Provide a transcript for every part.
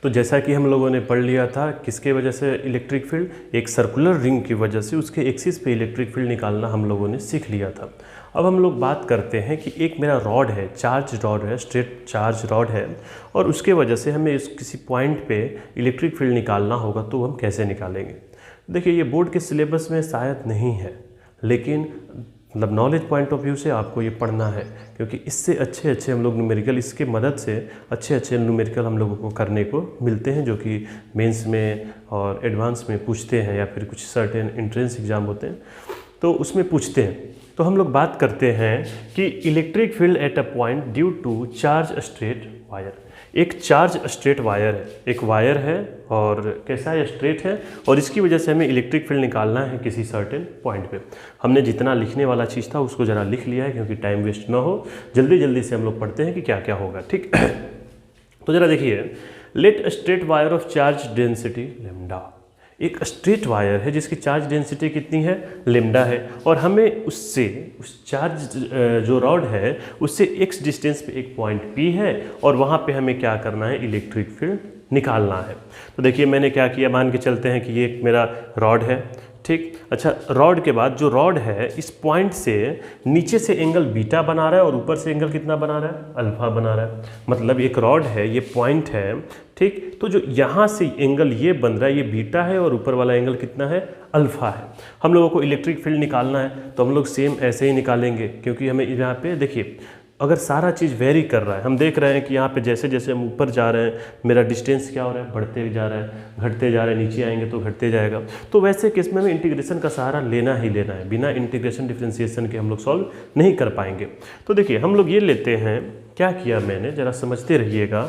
तो जैसा कि हम लोगों ने पढ़ लिया था किसके वजह से इलेक्ट्रिक फील्ड, एक सर्कुलर रिंग की वजह से उसके एक्सिस पे इलेक्ट्रिक फील्ड निकालना हम लोगों ने सीख लिया था। अब हम लोग बात करते हैं कि एक मेरा रॉड है, चार्ज रॉड है, स्ट्रेट चार्ज रॉड है, और उसके वजह से हमें इस किसी पॉइंट पे इलेक्ट्रिक फील्ड निकालना होगा, तो हम कैसे निकालेंगे। देखिए ये बोर्ड के सिलेबस में शायद नहीं है, लेकिन मतलब नॉलेज पॉइंट ऑफ व्यू से आपको ये पढ़ना है, क्योंकि इससे अच्छे अच्छे हम लोग न्यूमेरिकल, इसके मदद से अच्छे अच्छे न्यूमेरिकल हम लोगों को करने को मिलते हैं, जो कि मेंस में और एडवांस में पूछते हैं, या फिर कुछ सर्टेन एंट्रेंस एग्जाम होते हैं तो उसमें पूछते हैं। तो हम लोग बात करते हैं कि electric field at a point due to charge straight wire. एक चार्ज स्ट्रेट वायर है, एक वायर है और कैसा है, स्ट्रेट है, और इसकी वजह से हमें इलेक्ट्रिक फील्ड निकालना है किसी सर्टेन पॉइंट पे। हमने जितना लिखने वाला चीज़ था उसको ज़रा लिख लिया है, क्योंकि टाइम वेस्ट ना हो, जल्दी जल्दी से हम लोग पढ़ते हैं कि क्या क्या होगा, ठीक। तो ज़रा देखिए, let straight wire of charge density lambda. एक स्ट्रेट वायर है जिसकी चार्ज डेंसिटी कितनी है, लेमडा है, और हमें उससे उस चार्ज जो रॉड है उससे x डिस्टेंस पे एक पॉइंट P है, और वहाँ पे हमें क्या करना है, इलेक्ट्रिक फील्ड निकालना है। तो देखिए मैंने क्या किया, मान के चलते हैं कि ये एक मेरा रॉड है, ठीक। अच्छा, रॉड के बाद जो रॉड है इस पॉइंट से नीचे से एंगल बीटा बना रहा है और ऊपर से एंगल कितना बना रहा है, अल्फा बना रहा है। मतलब एक रॉड है, ये पॉइंट है, ठीक। तो जो यहाँ से एंगल ये बन रहा है ये बीटा है, और ऊपर वाला एंगल कितना है, अल्फा है। हम लोगों को इलेक्ट्रिक फील्ड निकालना है, तो हम लोग सेम ऐसे ही निकालेंगे, क्योंकि हमें यहाँ पे देखिए अगर सारा चीज़ वेरी कर रहा है, हम देख रहे हैं कि यहाँ पे जैसे जैसे हम ऊपर जा रहे हैं मेरा डिस्टेंस क्या हो रहा है, बढ़ते जा रहा है, घटते जा रहा है, नीचे आएंगे तो घटते जाएगा। तो वैसे केस में हमें इंटीग्रेशन का सहारा लेना ही लेना है, बिना इंटीग्रेशन डिफरेंशिएशन के हम लोग सॉल्व नहीं कर पाएंगे। तो देखिए हम लोग ये लेते हैं, क्या किया मैंने, ज़रा समझते रहिएगा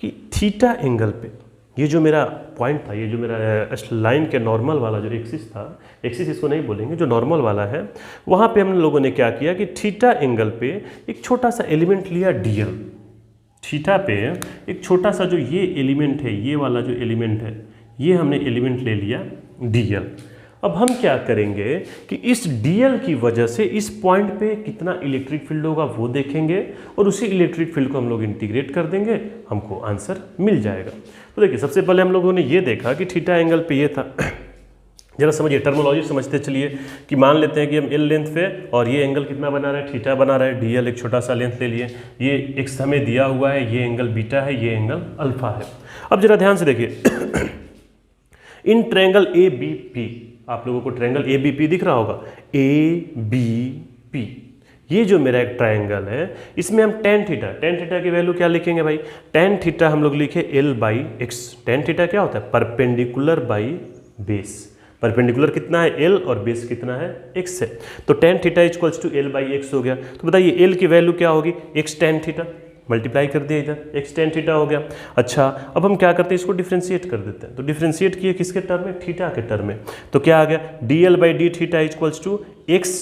कि थीटा एंगल पे ये जो मेरा पॉइंट था, ये जो मेरा लाइन के नॉर्मल वाला जो एक्सिस था, एक्सिस इसको नहीं बोलेंगे, जो नॉर्मल वाला है, वहाँ पे हम लोगों ने क्या किया कि थीटा एंगल पे एक छोटा सा एलिमेंट लिया डीएल। थीटा पे एक छोटा सा जो ये एलिमेंट है, ये वाला जो एलिमेंट है, ये हमने एलिमेंट ले लिया डीएल। अब हम क्या करेंगे कि इस डीएल की वजह से इस पॉइंट पे कितना इलेक्ट्रिक फील्ड होगा वो देखेंगे, और उसी इलेक्ट्रिक फील्ड को हम लोग इंटीग्रेट कर देंगे, हमको आंसर मिल जाएगा। तो देखिए सबसे पहले हम लोगों ने ये देखा कि थीटा एंगल पे ये था। जरा समझिए, टर्मोलॉजी समझते चलिए कि मान लेते हैं कि हम एल लेंथ पे, और ये एंगल कितना बना रहा है, थीटा बना रहा है, डीएल एक छोटा सा लेंथ ले लिए, ये एक्स हमें दिया हुआ है, ये एंगल बीटा है, ये एंगल अल्फा है। अब जरा ध्यान से देखिए, in triangle A B P, आप लोगों को ट्रायंगल ए बी पी दिख रहा होगा, ए बी पी, ये जो मेरा एक ट्रायंगल है इसमें हम टेन थीटा की वैल्यू क्या लिखेंगे भाई, टेन थीटा हम लोग लिखे L by x. Tan theta क्या होता है, परपेंडिकुलर बाई बेस। परपेंडिकुलर कितना है, एल, और बेस कितना है, एक्स है। तो tan theta equals to l by x हो गया। तो बताइए एल की वैल्यू क्या होगी, एक्स टेन थीटा, मल्टीप्लाई कर दिया इधर, एक्स टेन थीटा हो गया। अच्छा, अब हम क्या करते हैं, इसको डिफ्रेंशिएट कर देते हैं। तो डिफ्रेंशिएट किए किसके टर्म में, थीटा के टर्म में। तो क्या आ गया, d l by d theta equals to x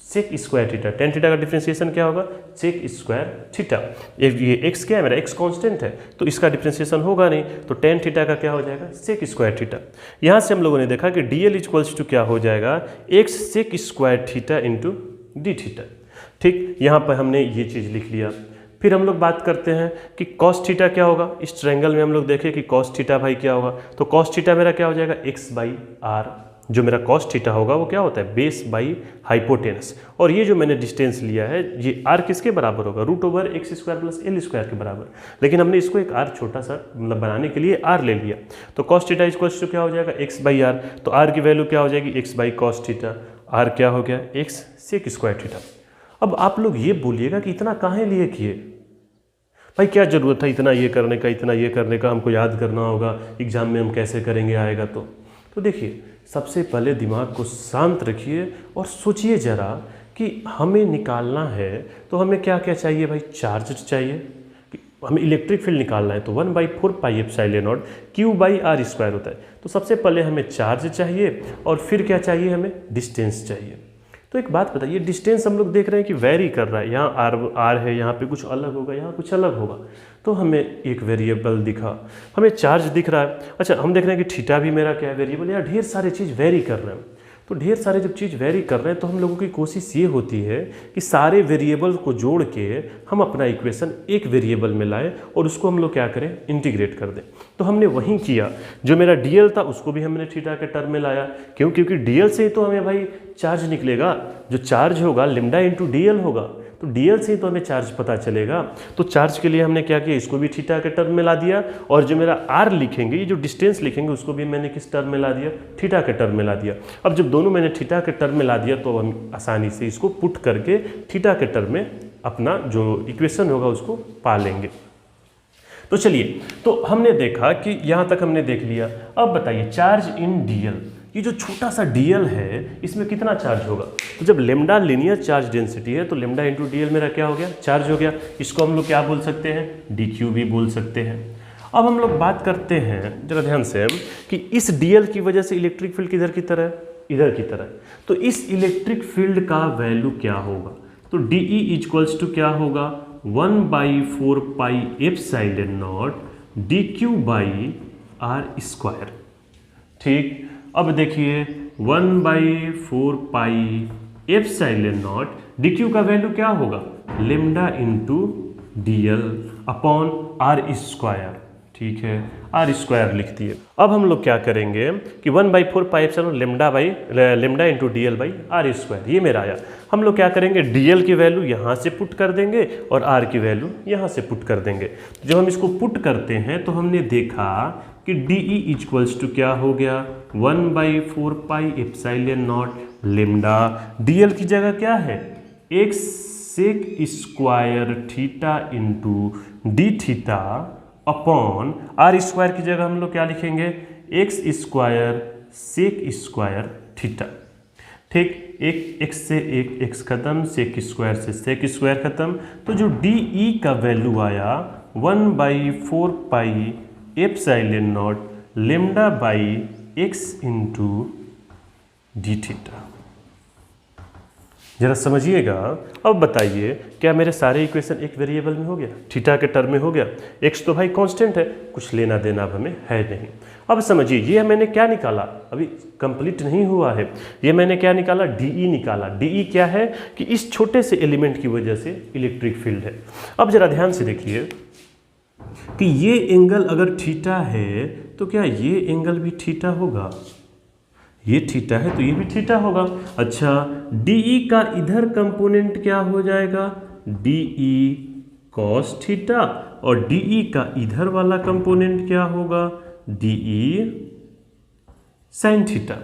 sec square theta. Tan theta का डिफ्रेंशिएशन क्या होगा, सेक स्क्वायर थीटा। ये एक्स क्या है मेरा, एक्स कांस्टेंट है, तो इसका डिफ्रेंशिएशन होगा नहीं, तो टेन थीटा का क्या हो जाएगा, सेक स्क्वायर थीटा। यहाँ से हम लोगों ने देखा कि डी एल इक्वल्स टू क्या हो जाएगा, x sec square theta into d theta. ठीक, यहाँ पर हमने ये चीज़ लिख लिया। फिर हम लोग बात करते हैं कि कॉस थीटा क्या होगा। इस ट्रायंगल में हम लोग देखें कि कॉस थीटा भाई क्या होगा, तो कॉस थीटा मेरा क्या हो जाएगा, एक्स बाई आर। जो मेरा कॉस थीटा होगा वो क्या होता है, बेस बाई हाइपोटेनस। और ये जो मैंने डिस्टेंस लिया है ये आर किसके बराबर होगा, root over x square plus l square के बराबर। लेकिन हमने इसको एक आर छोटा सा मतलब बनाने के लिए आर ले लिया। तो कॉस थीटा इक्वल्स टू क्या हो जाएगा, एक्स बाई आर। तो आर की वैल्यू क्या हो जाएगी, x by cos theta. R क्या हो गया, एक्स सेक स्क्वायर थीटा। अब आप लोग ये बोलिएगा कि इतना काहे लिए किए भाई, क्या ज़रूरत था इतना ये करने का, इतना ये करने का, हमको याद करना होगा, एग्जाम में हम कैसे करेंगे आएगा। तो देखिए सबसे पहले दिमाग को शांत रखिए और सोचिए ज़रा कि हमें निकालना है तो हमें क्या क्या चाहिए भाई, चार्ज चाहिए, कि हमें इलेक्ट्रिक फील्ड निकालना है तो 1/4 pi epsilon naught q by r square होता है। तो सबसे पहले हमें चार्ज चाहिए, और फिर क्या चाहिए, हमें डिस्टेंस चाहिए। तो एक बात बताइए, डिस्टेंस हम लोग देख रहे हैं कि वेरी कर रहा है, यहाँ आर है, यहाँ पे कुछ अलग होगा, यहाँ कुछ अलग होगा, तो हमें एक वेरिएबल दिखा, हमें चार्ज दिख रहा है। अच्छा, हम देख रहे हैं कि थीटा भी मेरा क्या है, वेरिएबल, या ढेर सारे चीज़ वेरी कर रहे हैं। तो ढेर सारे जब चीज़ वेरी कर रहे हैं तो हम लोगों की कोशिश ये होती है कि सारे वेरिएबल को जोड़ के हम अपना इक्वेशन एक वेरिएबल में लाएं और उसको हम लोग क्या करें, इंटीग्रेट कर दें। तो हमने वही किया, जो मेरा डीएल था उसको भी हमने थीटा के टर्म में लाया। क्यों? क्योंकि डीएल से ही तो हमें भाई चार्ज निकलेगा, जो चार्ज होगा लैम्डा इंटू डीएल होगा, तो डीएल से ही तो हमें चार्ज पता चलेगा। तो चार्ज के लिए हमने क्या किया, इसको भी थीटा के टर्म में ला दिया, और जो मेरा आर लिखेंगे, ये जो डिस्टेंस लिखेंगे, उसको भी मैंने किस टर्म में ला दिया, थीटा के टर्म में ला दिया। अब जब दोनों मैंने थीटा के टर्म में ला दिया तो हम आसानी से इसको पुट करके थीटा के टर्म में अपना जो इक्वेशन होगा उसको पा लेंगे। तो चलिए, तो हमने देखा कि यहाँ तक हमने देख लिया। अब बताइए चार्ज इन डीएल, ये जो छोटा सा डीएल है इसमें कितना चार्ज होगा। तो जब लेमडा लीनियर चार्ज डेंसिटी है तो लेमडा इंटू डीएल मेरा क्या हो गया, चार्ज हो गया। इसको हम लोग क्या बोल सकते हैं, डीक्यू भी बोल सकते हैं। अब हम लोग बात करते हैं जरा ध्यान से कि इस डीएल की वजह से इलेक्ट्रिक फील्ड किधर की तरह, इधर की तरह। तो इस इलेक्ट्रिक फील्ड का वैल्यू क्या होगा, तो डीई इक्वल्स टू क्या होगा, 1/4 pi epsilon naught dq by r square. ठीक, अब देखिए 1/4 पाई एप्सिलॉन नॉट dq का वैल्यू क्या होगा, lambda into d l upon r square. ठीक है, आर स्क्वायर लिख दिए। अब हम लोग क्या करेंगे कि 1/4 pi epsilon lambda into d l by r square, ये मेरा आया। हम लोग क्या करेंगे, डीएल की वैल्यू यहाँ से पुट कर देंगे और आर की वैल्यू यहाँ से पुट कर देंगे। जब हम इसको पुट करते हैं तो हमने देखा कि डीई इक्वल्स टू क्या हो गया, 1/4 pi epsilon naught lambda, d l की जगह क्या है, x sec square theta into d theta upon r square की जगह हम लोग क्या लिखेंगे, x square sec square theta. ठीक, एक एक्स से एक एक्स खत्म, सेक स्क्वायर से सेक स्क्वायर खत्म। तो जो डीई का वैल्यू आया 1/4 pi epsilon naught lambda by x into d theta. जरा समझिएगा। अब बताइए क्या मेरे सारे इक्वेशन एक वेरिएबल में हो गया, थीटा के टर्म में हो गया। एक्स तो भाई कांस्टेंट है, कुछ लेना देना अब हमें है नहीं। अब समझिए ये मैंने क्या निकाला, अभी कंप्लीट नहीं हुआ है। ये मैंने क्या निकाला, डीई निकाला। डीई क्या है कि इस छोटे से एलिमेंट की वजह से इलेक्ट्रिक फील्ड है। अब जरा ध्यान से देखिए कि ये एंगल अगर थीटा है तो क्या ये एंगल भी थीटा होगा, ये थीटा है तो ये भी थीटा होगा। अच्छा, डीई का इधर कंपोनेंट क्या हो जाएगा, डीई कॉस थीटा, और डीई का इधर वाला कंपोनेंट क्या होगा, डीई साइन थीटा।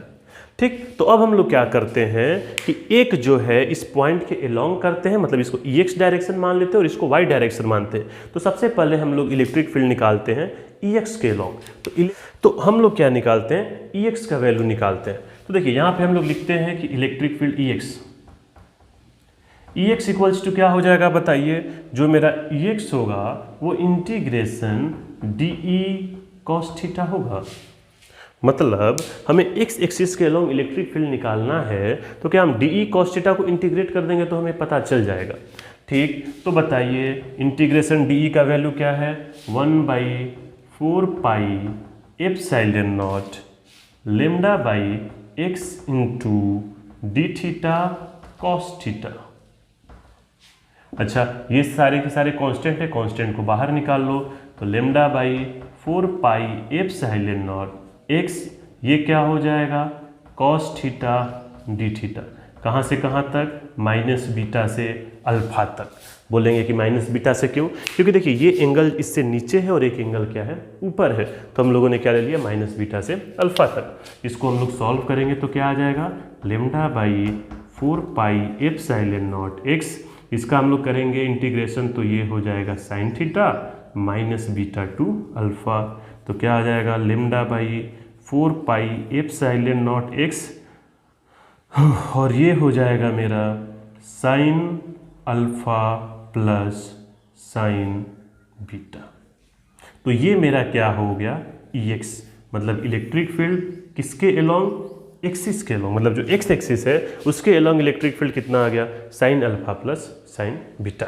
ठीक, तो अब हम लोग क्या करते हैं कि एक जो है इस पॉइंट के अलोंग करते हैं, मतलब इसको एक्स डायरेक्शन मान लेते हैं और इसको वाई डायरेक्शन मानते हैं। तो सबसे पहले हम लोग इलेक्ट्रिक फील्ड निकालते हैं एक्स के अलोंग। तो हम लोग क्या निकालते हैं, एक्स का वैल्यू निकालते हैं। तो देखिए यहाँ पे हम लोग लिखते हैं कि electric field x equals to क्या हो जाएगा बताइए, जो मेरा एक्स होगा वो इंटीग्रेशन डीई कॉस थीटा होगा। मतलब हमें एक्स एक्सिस के अलोंग इलेक्ट्रिक फील्ड निकालना है तो क्या हम डीई कॉस थीटा को इंटीग्रेट कर देंगे तो हमें पता चल जाएगा। ठीक, तो बताइए इंटीग्रेशन डीई का वैल्यू क्या है, 1/4 pi epsilon naught lambda by x into d theta cos theta. अच्छा, ये सारे के सारे कांस्टेंट है, कांस्टेंट को बाहर निकाल लो। तो lambda by 4 pi epsilon naught x, ये क्या हो जाएगा, कॉस थीटा डी थीटा। कहाँ से कहाँ तक, माइनस बीटा से अल्फा तक। बोलेंगे कि माइनस बीटा से क्यों, क्योंकि देखिए ये एंगल इससे नीचे है और एक एंगल क्या है, ऊपर है। तो हम लोगों ने क्या ले लिया, माइनस बीटा से अल्फा तक। इसको हम लोग सॉल्व करेंगे तो क्या आ जाएगा, lambda by 4 pi epsilon naught x, इसका हम लोग करेंगे इंटीग्रेशन तो ये हो जाएगा sine theta minus beta two alpha. तो क्या आ जाएगा, lambda by 4 pi epsilon naught x, और ये हो जाएगा मेरा sine alpha plus sign beta. तो ये मेरा क्या हो गया, एक्स, मतलब इलेक्ट्रिक फील्ड किसके अलोंग, एक्सिस के अलोंग, मतलब जो एक्स एक्सिस है उसके अलोंग इलेक्ट्रिक फील्ड कितना आ गया, sine alpha plus sign beta.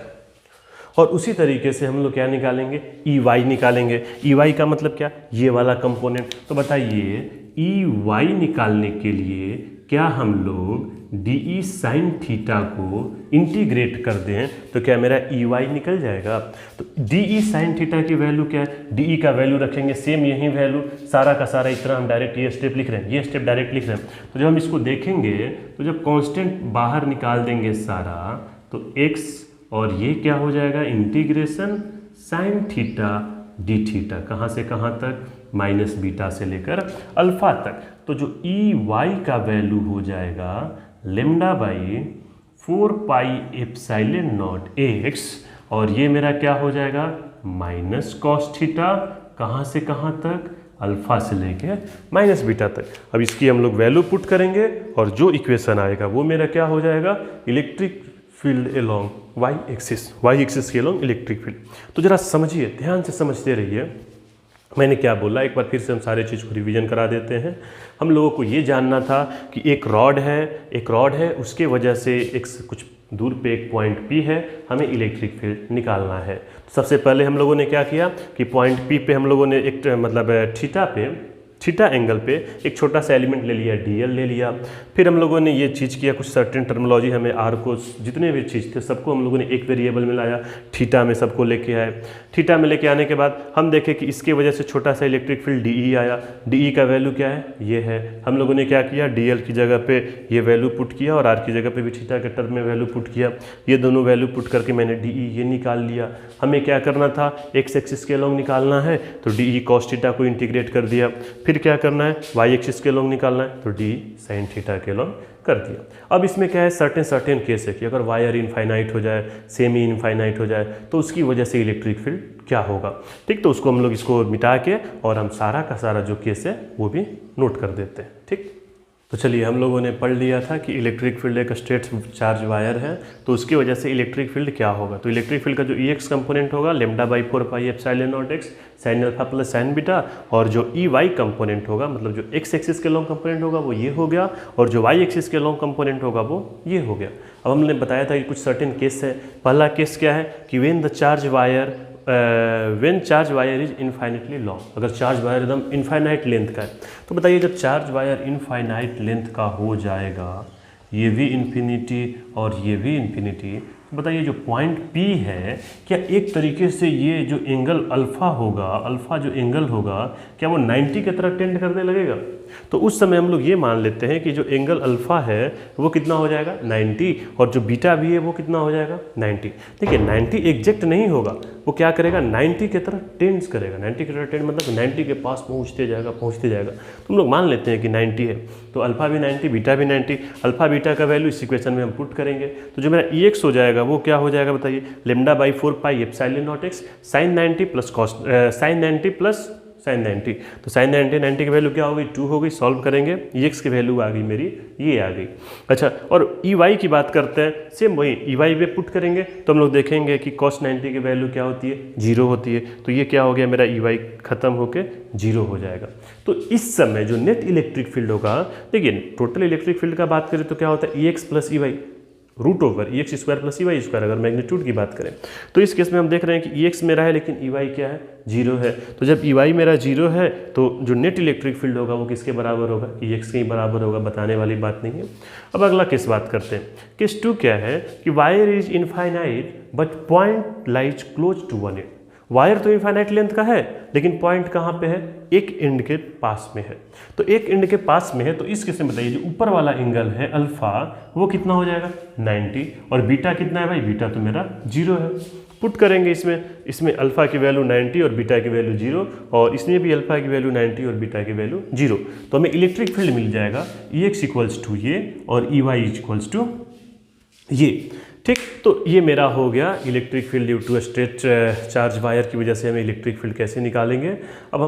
और उसी तरीके से हम लोग क्या निकालेंगे, ई वाई निकालेंगे। ई वाई का मतलब क्या, ये वाला कंपोनेंट। तो बताइए ई वाई निकालने के लिए क्या हम लोग डी साइन थीटा को इंटीग्रेट कर दें तो क्या मेरा ई वाई निकल जाएगा। तो डी साइन थीटा की वैल्यू क्या है, डी का वैल्यू रखेंगे सेम यही वैल्यू, सारा का सारा इतना हम डायरेक्ट ये स्टेप लिख रहे हैं, ये स्टेप डायरेक्ट लिख रहे हैं। तो जब हम इसको देखेंगे तो जब कांस्टेंट बाहर निकाल देंगे सारा तो x और ये क्या हो जाएगा integration sine theta D theta, कहाँ से कहाँ तक, माइनस बीटा से लेकर अल्फा तक। तो जो ई वाई का वैल्यू हो जाएगा lambda by 4 pi epsilon naught x, और ये मेरा क्या हो जाएगा माइनस कॉस थीटा, कहाँ से कहाँ तक, अल्फा से लेके माइनस बीटा तक। अब इसकी हम लोग वैल्यू पुट करेंगे और जो इक्वेशन आएगा वो मेरा क्या हो जाएगा electric field along y axis के एलोंग इलेक्ट्रिक फील्ड। तो जरा समझिए, ध्यान से समझते रहिए मैंने क्या बोला, एक बार फिर से हम सारे चीज़ को रिवीजन करा देते हैं। हम लोगों को ये जानना था कि एक रॉड है उसके वजह से एक कुछ दूर पे एक पॉइंट P है, हमें इलेक्ट्रिक फील्ड निकालना है। तो सबसे पहले हम लोगों ने क्या किया कि पॉइंट P पे हम लोगों ने एक मतलब थीटा एंगल पे एक छोटा सा एलिमेंट ले लिया, dl ले लिया। फिर हम लोगों ने ये चीज़ किया, कुछ सर्टेन टर्मिनोलॉजी हमें r को जितने भी चीज़ थे सबको हम लोगों ने एक वेरिएबल में लाया, थीटा में सबको लेके आए। थीटा में लेके आने के बाद हम देखें कि इसके वजह से छोटा सा इलेक्ट्रिक फील्ड dE आया। dE का वैल्यू क्या है, ये है। हम लोगों ने क्या किया, dl की जगह पे ये वैल्यू पुट किया और r की जगह पे भी थीटा के टर्म में वैल्यू पुट किया। ये दोनों वैल्यू पुट करके मैंने dE ये निकाल लिया। हमें क्या करना था, x एक्सिस के अलॉन्ग निकालना है तो dE cos थीटा को इंटीग्रेट कर दिया। फिर क्या करना है, y एक्सिस के अलॉन्ग निकालना है तो d sin थीटा के अलॉन्ग कर दिया। अब इसमें क्या है, सर्टेन केस है कि अगर वायर इनफाइनाइट हो जाए, सेमी इनफाइनाइट हो जाए तो उसकी वजह से इलेक्ट्रिक फील्ड क्या होगा। ठीक, तो उसको हम लोग इसको मिटा के और हम सारा का सारा जो केस है वो भी नोट कर देते हैं। ठीक, तो चलिए हम लोगों ने पढ़ लिया था कि इलेक्ट्रिक फील्ड एक स्ट्रेट चार्ज वायर है तो उसकी वजह से इलेक्ट्रिक फील्ड क्या होगा। तो इलेक्ट्रिक फील्ड का जो EX कंपोनेंट होगा lambda by 4 pi epsilon naught x sine alpha plus sign beta, और जो EY कंपोनेंट होगा मतलब जो x एक्सिस के लॉन्ग कंपोनेंट होगा वो ये हो गया, और जो y एक्सिस के लॉन्ग कंपोनेंट होगा वो ये हो गया। अब हमने बताया था कि कुछ सर्टेन केस है। पहला केस क्या है कि when charge wire is infinitely long, अगर चार्ज वायर एकदम इनफाइनाइट लेंथ का है तो बताइए जब चार्ज वायर इनफाइनाइट लेंथ का हो जाएगा, ये भी इन्फिनिटी और ये भी इन्फिनिटी, तो बताइए जो पॉइंट P है क्या एक तरीके से ये जो एंगल अल्फा होगा, अल्फा जो एंगल होगा क्या वो 90 की तरफ टेंड करने लगेगा। तो उस समय हम लोग ये मान लेते हैं कि जो एंगल अल्फा है वो कितना हो जाएगा 90, और जो बीटा भी है वो कितना हो जाएगा 90। देखिए 90 एग्जैक्ट नहीं होगा, वो क्या करेगा 90 की तरफ टेंड्स करेगा। 90 की तरफ टेंड मतलब 90 के पास पहुँचते जाएगा। तो हम लोग मान लेते हैं कि 90 है तो अल्फा भी 90 बीटा भी 90। अल्फा बीटा का वैल्यू इस इक्वेशन में हम पुट करेंगे तो जो मेरा EX हो जाएगा वो क्या हो जाएगा बताइए, lambda by 4 pi epsilon naught x sine 90 plus cos sine 90 plus sine 90। तो साइन 90 की वैल्यू क्या हो गई 2 हो गई। सॉल्व करेंगे, EX की वैल्यू आ गई मेरी ये आ गई। अच्छा, और EY की बात करते हैं, सेम वही EY पे पुट करेंगे तो हम लोग देखेंगे कि cos 90 की वैल्यू क्या होती है 0 होती है। तो ये क्या हो गया मेरा EY खत्म होके 0 हो जाएगा। तो इस समय जो नेट इलेक्ट्रिक फील्ड होगा, देखिए टोटल इलेक्ट्रिक फील्ड का बात करें तो क्या होता है EX plus EY root over EX square plus EY square, अगर मैग्नीट्यूड की बात करें तो इस केस में हम देख रहे हैं कि EX मेरा है लेकिन EY क्या है 0 है। तो जब EY मेरा 0 है तो जो नेट इलेक्ट्रिक फील्ड होगा वो किसके बराबर होगा, EX के ही बराबर होगा, बताने वाली बात नहीं है। अब अगला केस बात करते हैं। केस 2 क्या है कि wire is infinite but point lies close to one end. Wire तो इनफाइनाइट लेंथ का है लेकिन पॉइंट कहाँ पे है, एक एंड के पास में है। तो एक एंड के पास में है तो इस केस में बताइए जो ऊपर वाला एंगल है अल्फा वो कितना हो जाएगा 90, और बीटा कितना है भाई, बीटा तो मेरा 0 है। पुट करेंगे इसमें अल्फा की वैल्यू 90 और बीटा की वैल्यू 0, और इसमें भी अल्फा की वैल्यू 90 और बीटा की वैल्यू 0। तो हमें इलेक्ट्रिक फील्ड मिल जाएगा EX इक्वल्स टू ये और EY इक्वल्स टू ये। ठीक, तो ये मेरा हो गया electric field due to straight charge wire की वजह से हमें इलेक्ट्रिक फील्ड कैसे निकालेंगे। अब हम